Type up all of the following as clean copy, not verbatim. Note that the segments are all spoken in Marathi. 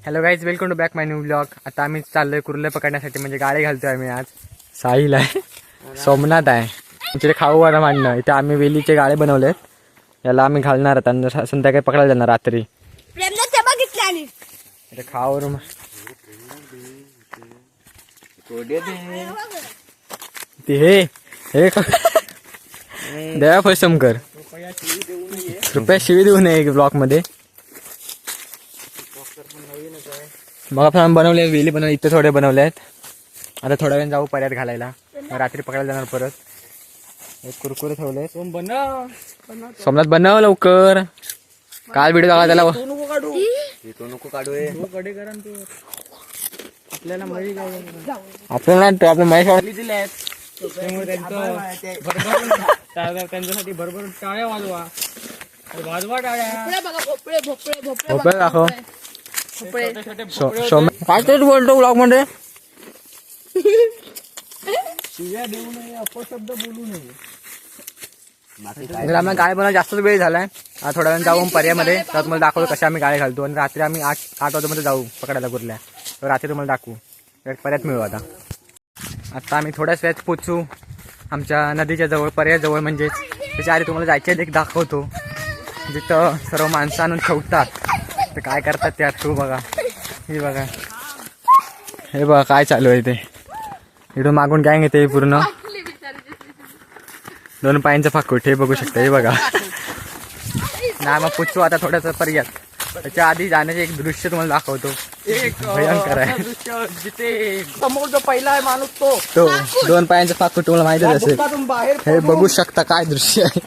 Hello guys, welcome to back my new blog. आता आम्ही चाललोय कुर्ले पकडण्यासाठी, म्हणजे गाडी घालतोय आम्ही. आज साहिल आहे, सोमनाथ आहे, आमच्याकडे खाऊ वाला मांडणं. इथे आम्ही वेलीचे गाळे बनवलेत, याला आम्ही घालणार आता. संध्याकाळी पकडायला जाणार रात्री. खाऊ ते हे दया फसमकर रुपया शिवी देऊ नये ब्लॉक मध्ये. मग आपण बनवले, वेली बनवले, इथे थोडे बनवले आहेत. आता थोड्या वेळ जाऊ पर्यात घालायला, रात्री पकडायला जाणार परत. एक कुरकुरे ठेवले. सोमनाथ बनव लवकर, काल व्हिडिओ दाखवा त्याला. नको काढू आपल्याला आपल्या महेश त्यांच्यासाठी भरभर टाळ्या वाजवा. भोपळे दाखव. काय तेच बोलतो ब्लॉग मध्ये. शिव्या देऊ नये, अपशब्द बोलू नये. आम्हाला गाळे बनवायला जास्तच वेळ झालाय. आता थोड्या वेळ जाऊ पर्यामध्ये, तर तुम्हाला दाखवतो कशा आम्ही गाळे घालतो. आणि रात्री आम्ही 8 वाजेमध्ये जाऊ पकडायला कुर्ल्या. तर रात्री तुम्हाला दाखवू, पर्यात मिळू. आता आम्ही थोड्याच वेळात पोचू आमच्या नदीच्या जवळ, पर्याजवळ. म्हणजेच त्याच्या आधी तुम्हाला जायचे एक दाखवतो, जिथं सर्व माणसं आणून ठेवतात. तर काय करतात त्यात तू बघा. हे बघा, हे बघा काय चालू आहे ते. इकडून मागून गँग येते पूर्ण, 2 पायांचं फाकूट. हे बघू शकता, हे बघा. ना मग पुचू आता थोडंसं पर्यात. त्याच्या आधी जाण्याचे एक दृश्य तुम्हाला दाखवतो, भयंकर आहे. जिथे समोर जो पहिला आहे माणूस, तो 2 पायांचं फाकूट तुम्हाला माहितीच असेल. हे बघू शकता काय दृश्य आहे.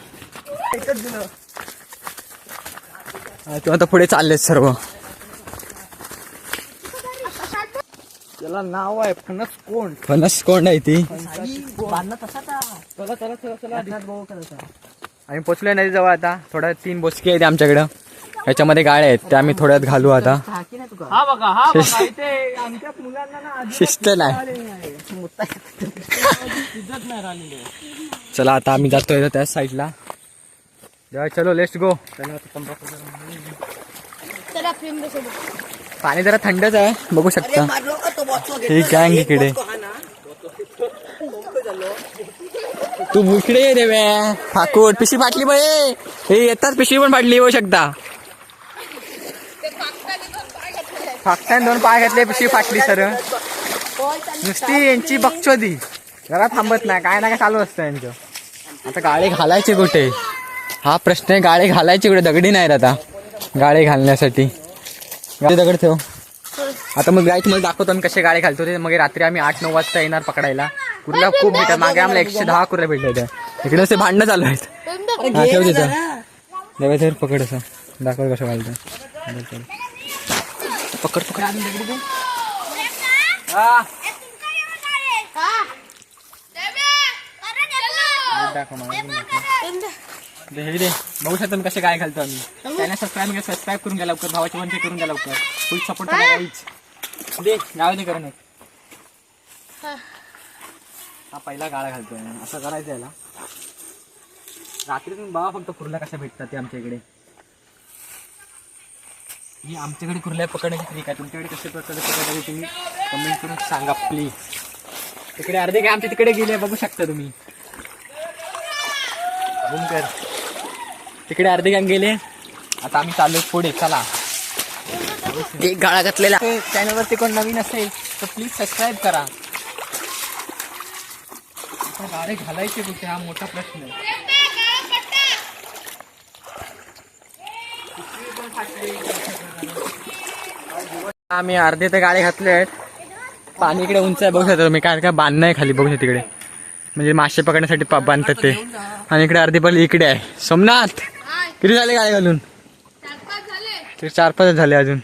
तू आता पुढे चाललेत सर्व. त्याला नाव आहे फणसकोंड. फणसकोंड आहे ती. आम्ही पोचलोय नदी जवळ. आता थोड्या 3 बोसकी आहेत आमच्याकडं, याच्यामध्ये गाळे आहेत, ते आम्ही थोड्यात घालू. आता शिस्त नाही. चला आता आम्ही जातोय त्या साईडला. चलो लेट्स गो. पाणी जरा थंडच आहे, बघू शकता. ही गँग इकडे. तू इकडे ये रे फाकूट. पिशी फाटली बळे. हे येतात पिशी पण फाटली, होऊ शकता. फाकट्याने 2 पाय घातले, पिशी फाटली सर. नुसती यांची बकचोदी, जरा थांबत नाही. काय ना काय चालू असतं यांचं. आता गाळे घालायचे कुठे हा प्रश्न आहे. गाळे घालायचे कुठे, दगडी नाहीत आता गाळे घालण्यासाठी. दगड ठेव. आता मग गाय तुम्हाला दाखवतो आम्ही कसे गाळे घालतो ते. मग रात्री आम्ही 8-9 वाजता येणार पकडायला. कुर्ल्या खूप भेटतात. मागे आम्हाला 110 कुर्ल्या भेटल्या होत्या. इकडे असे भांडणं चालू आहेत. ठेव तिथं देवाचं पकड. असं दाखव कसं घालतो. पकड पकड आधी दगडी दे. बघू शकता मी कसे गाय घालतो आम्ही. त्याने सबस्क्राईब करून घ्या लवकर. भावाची वंती करून घ्या लवकर. फुल सपोर्ट करा गाईच. दे गाव दे करून. हा पहिला गाळा घालतोय. असं करायचं याला. रात्री तुम्ही बघा फक्त कुर्ल्या कशा भेटतात ते आमच्या इकडे. ही आमच्याकडे कुर्ल्या पकडण्याची ट्रिक आहे. तुमच्याकडे कसे प्रकारे पकडण्याची तुम्ही कमेंट करून सांगा प्लीज. तिकडे अर्धे काय आमच्या तिकडे गेले, बघू शकता तुम्ही. कर तिकडे अर्धे गँग गेले. आता आम्ही चालू पुढे. चला. एक गाळा घातलेला. चॅनलवरती कोण नवीन असेल तर प्लीज सबस्क्राईब करा. गाळे घालायचे कुठे हा मोठा प्रश्न आहे. आम्ही अर्धे ते गाळे घातले आहेत. पाणी इकडे उंच आहे, बघू शकता तुम्ही. काय काय बांधणं आहे खाली, बघू शकता तिकडे. म्हणजे मासे पकडण्यासाठी बांधतात ते. आणि इकडे अर्धी पल्ली इकडे आहे. सोमनाथ किती झाले गाळे घालून? 4-5 झाले अजून.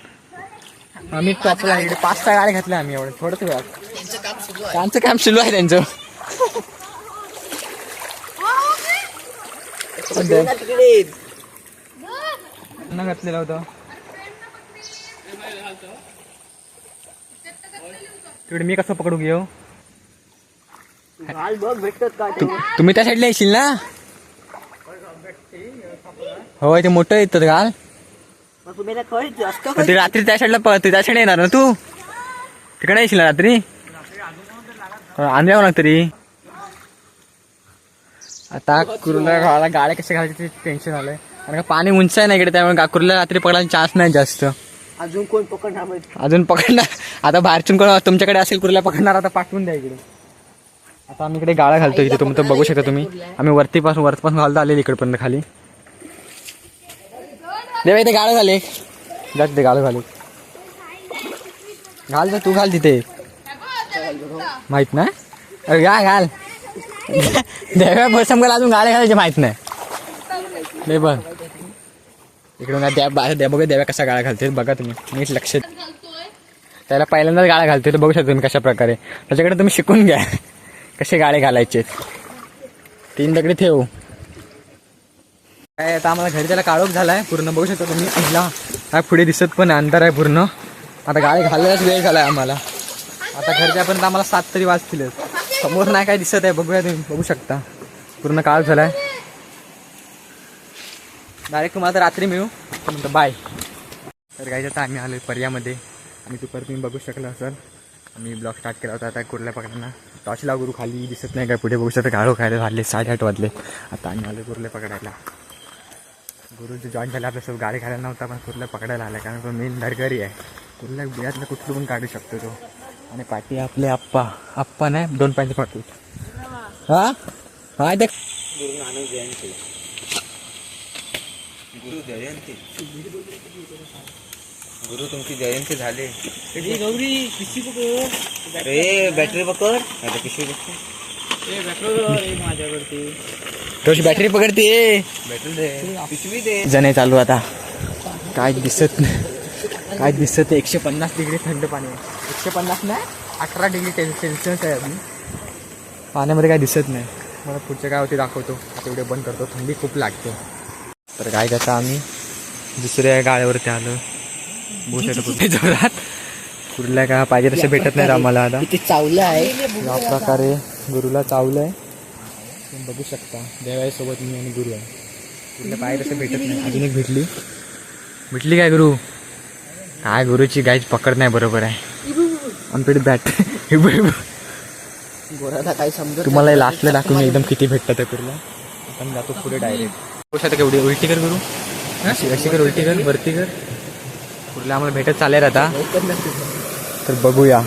आम्ही टॉपला इकडे 5-6 गाळे घातले आम्ही. एवढे थोडंच वेळात त्यांचं काम सुरू आहे. त्यांचं घातलेलं होतं तिकडे. मी कसं पकडू घेऊ? तुम्ही त्या साईडला येशील ना? होय, ते मोठं येतात गाल. पण ती रात्री त्या साईडला पळतो, त्या साईड येणार ना तू? तिकडे येशील ना रात्री? आणल्यावर तरी आता कुर्ला गावाला गाड्या कशा घालायचे ते टेन्शन आलंय, कारण का पाणी उंच आहे ना इकडे, त्यामुळे कुर्ला रात्री पकडायला चान्स नाही जास्त. अजून कोण पकडणार? अजून पकडणार आता बाहेरचून कोण तुमच्याकडे असेल कुर्ला पकडणार, आता पाठवून द्या इकडे. आता आम्ही इकडे गाळा घालतो, इथे तुम्ही तर बघू शकता तुम्ही. आम्ही वरतीपासून घालतो आलेली इकडपर्यंत खाली. देवा इथे गाळं झाले, जा तिथे गाळं झाले. घाल तर तू घाल तिथे, माहित नाही. अरे घाल देव्या बसम अजून गाळ्या घालायचे माहित नाही. नाही बघ इकडून द्या बघा देव्या कसा गाळा घालते बघा तुम्ही, नीट लक्ष. त्याला पहिल्यांदाच गाळा घालते तर बघू शकता तुम्ही कशा प्रकारे. त्याच्याकडे तुम्ही शिकून घ्या कसे गाळे घालायचे. 3 दगडी ठेवू. काय आता आम्हाला घरी त्याला काळोख झालाय पूर्ण, बघू शकता तुम्ही. पहिला काय पुढे दिसत पण अंधार आहे पूर्ण. आता गाळे घालायलाच वेळ झालाय आम्हाला. आता घरच्यापर्यंत आम्हाला 7 तरी वाजतीलच. समोर नाही काय दिसत आहे, बघूया तुम्ही बघू शकता. पूर्ण काळ झालाय. डायरेक्ट तुम्हाला रात्री मिळू म्हणतो बाय. तर गाईज आता आम्ही आलो पर्यामध्ये, आणि तू परत तुम्ही बघू शकला असेल आम्ही ब्लॉग स्टार्ट केला होता. आता कुर्ल्या पकडांना टॉर्चला गुरु खाली दिसत नाही काय पुढे, बघू शकता गाळो खायला झाले 8:30 वाजले. आता आम्ही आलो कुर्ल्या पकडायला. गुरुजी जॉईन झाले आपल्यासोबत, गाडी घालायला नव्हता पण कुर्ल्या पकडायला आला, कारण तो मेन धडकरी आहे. कुर्ल्या बियातलं कुठलं पण काढू शकतो तो. आणि पाठी आपले आप्पा नाही 2 पाहिजे पाठवू. हा हा ते गुरु नानक जयंती, गुरु जयंती, गुरु तुमची जयंती झाली. गौरी पिशवी पकड, अरे बॅटरी पकड, आता पिशवी पकड माझ्यावरती. तुझी बॅटरी पकडते, बॅटरी दे, पिशवी दे. जणे चालू आता. काय दिसत नाही, काय दिसत. 150 डिग्री थंड पाणी आहे. 150 नाही 18 डिग्री सेल्सिअस आहे अजून. पाण्यामध्ये काय दिसत नाही. मला पुढच्या काय होते दाखवतो. आता एवढे बंद करतो, थंडी खूप लागते. तर काय करता आम्ही दुसऱ्या गाळ्यावरती आलो. बोट कुठे जोरात कुर्ल्या का पाहिजे तसे भेटत नाही आम्हाला. आता इथे चावलं आहे या प्रकारे गुरुला चावलंय, तुम्ही बघू शकता. देवाईसोबत मी आणि गुरु आहे. कुर्ल्या पाहिजे तसे भेटत नाही. अजून एक भेटली काय गुरु? काय गुरुची गाईच पकड नाही बरोबर आहे. आमच्याकडे बॅटरी गोराला काही समजत. तुम्हाला लास्टला दाखवून एकदम किती भेटतं त्या कुर्ला. आता मी जातो पुढे डायरेक्ट. बघू शकता केवढी उलटी कर गुरु, अशी कर, उलटी कर, वरती कर. कुर्ल्या आम्हाला भेटत चालेल आता. तर बघूया.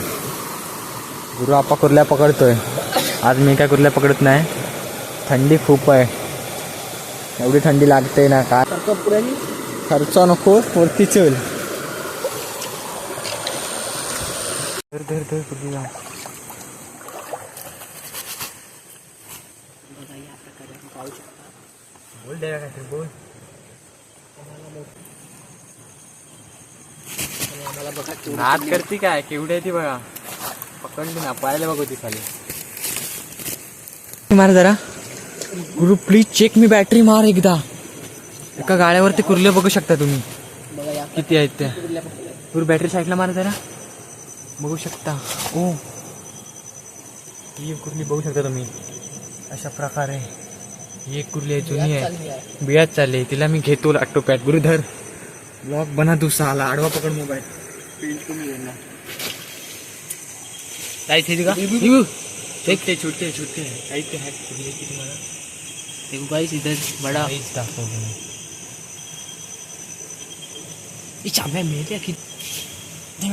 गुरु आपा कुर्ल्या पकडतोय. आज मी काय कुर्ल्या पकडत नाही. थंडी खूप आहे, एवढी थंडी लागते ना काय. खर्च नको, वरती चल. धर कुर्ल्या. बोल द्या काय बोल. नाद करती काय, केवढी आहे ती बघा. पकडली ना, पायाला बघ होती खाली. मार जरा गुरु प्लीज चेक मी बॅटरी मार एकदा. एका गाड्यावरती कुर्ले बघू शकता तुम्ही किती आहेत त्या. गुरु बॅटरी साईडला मार जरा, बघू शकता. ओ ही कुर्ली बघू शकता तुम्ही अशा प्रकारे. ही एक कुर्ली आहे, जुनी आहे, बियात चालली. तिला मी घेतो टोप्यात. गुरु धर, ब्लॉग बना तू साला. आडवा पकड मोबाईल. छोटे इधर बड़ा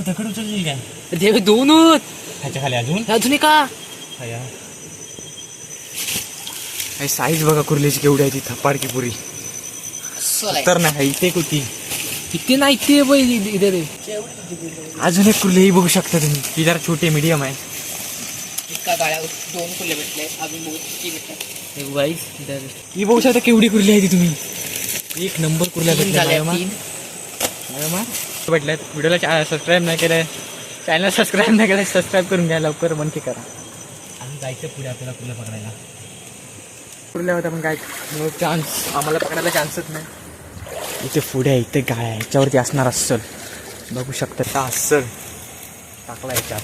दगड उचलली काय देव दोन ह्याच्या खाली अजून का. साईज बघा कुर्लीची केवढी आहे ती. थपाडकी पुरी तर नाही इथे कुठे इथे नाही ते अजून एक कुर्ली बघू शकता तुम्ही. ही जरा छोटी मीडियम आहे. एका गाळ्यावर 2 कुर्ले भेटले, अजून ही बघू शकता केवढी कुर्ली आहे ती तुम्ही. एक नंबर कुर्ल्या भेटल्यात. व्हिडिओला सबस्क्राईब नाही केलंय, चॅनल सबस्क्राईब नाही केलं, सबस्क्राईब करून घ्या लवकर. म्हणते करा. आम्ही जायचं पुढे आपल्याला कुर्ल्या पकडायला. कुर्ल्या होत्या पण काय नो चान्स, आम्हाला पकडायला चान्सच नाही. इथे पुढे आहे, इथे गाय आहे, याच्यावरती असणार असल. बघू शकता का असल टाकला याच्यात.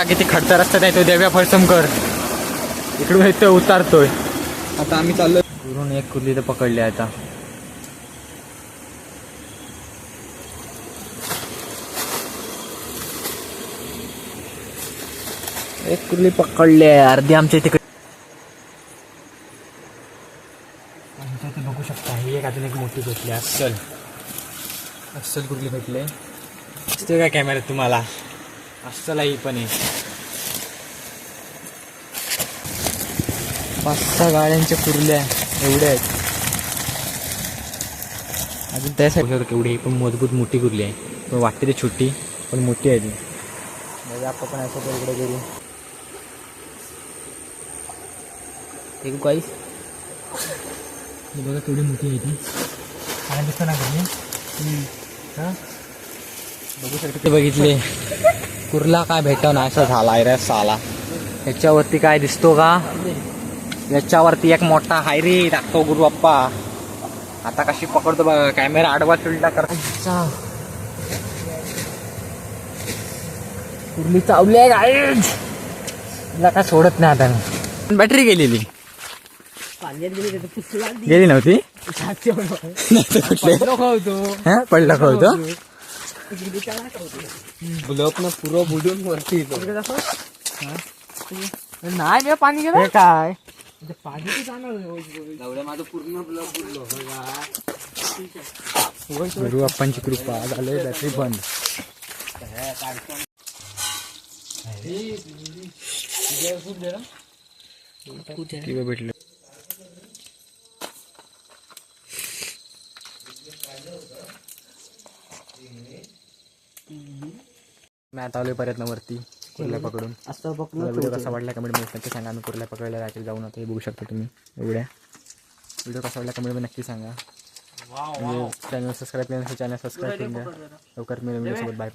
किती खडतर रस्ता आहे तो. देव्या फळसमकर इकडून येतोय, उतारतोय. आता आम्ही चाललोय दुरून एक कुर्ली तर पकडली आता. एक कुर्ली पकडली आहे. अर्धी आमच्या तिकडे आमच्या इथे बघू शकता. ही एक अजून एक मोठी भेटली. अस्सल कुर्ली भेटले. दिसतोय काय कॅमेऱ्यात तुम्हाला? अस्सल आहे ही पण आहे. 5-6 गाड्यांच्या कुर्ल्या एवढ्या आहेत. अजून त्यासाठी केवढी पण मजबूत मोठी कुर्ली आहे. पण वाटते ती छोटी पण मोठी आहे ती. म्हणजे आपण पण असं इकडे करू. हे काहीच बघा केवढी मोठी आहे ती. काय दिसतं ना कुर्ली? हां बघू शकतो. ते बघितले कुर्ला काय भेटव ना असं झालाय रे साला. ह्याच्यावरती काय दिसतो का? याच्यावरती एक मोठा हाय रे दाखतो गुरु बाप्पा. आता कशी पकडतो बघा. कॅमेरा आडवा चिलटा करता. कुर्ली चावली गाईज. तिला काय सोडत नाही आता. बॅटरी गेलेली गेली नव्हती. पडला खावतो ब्लॉक न पुरं बुडून वरती नाही. मी पाणी गेलं काय पाणी जाणार माझं पूर्ण ब्लॉक बुडलो. गुरु बाप्पांची कृपा झाले. बॅटरी बंद. भेटले मी आता आलोय परत वरती कुर्ल्या पकडून. व्हिडिओ कसा वाटला कमेंटमध्ये नक्की सांगा. आम्ही कुर्ल्या पकडल्या रात्री जाऊन आता. हे बघू शकता तुम्ही एवढ्या. व्हिडिओ कसा वाटला कमेंटमध्ये नक्की सांगा. चॅनल सबस्क्राईब केल्यानंतर चॅनल सबस्क्राईब करून द्या. लवकर मी व्हिडिओ सोबत बाय.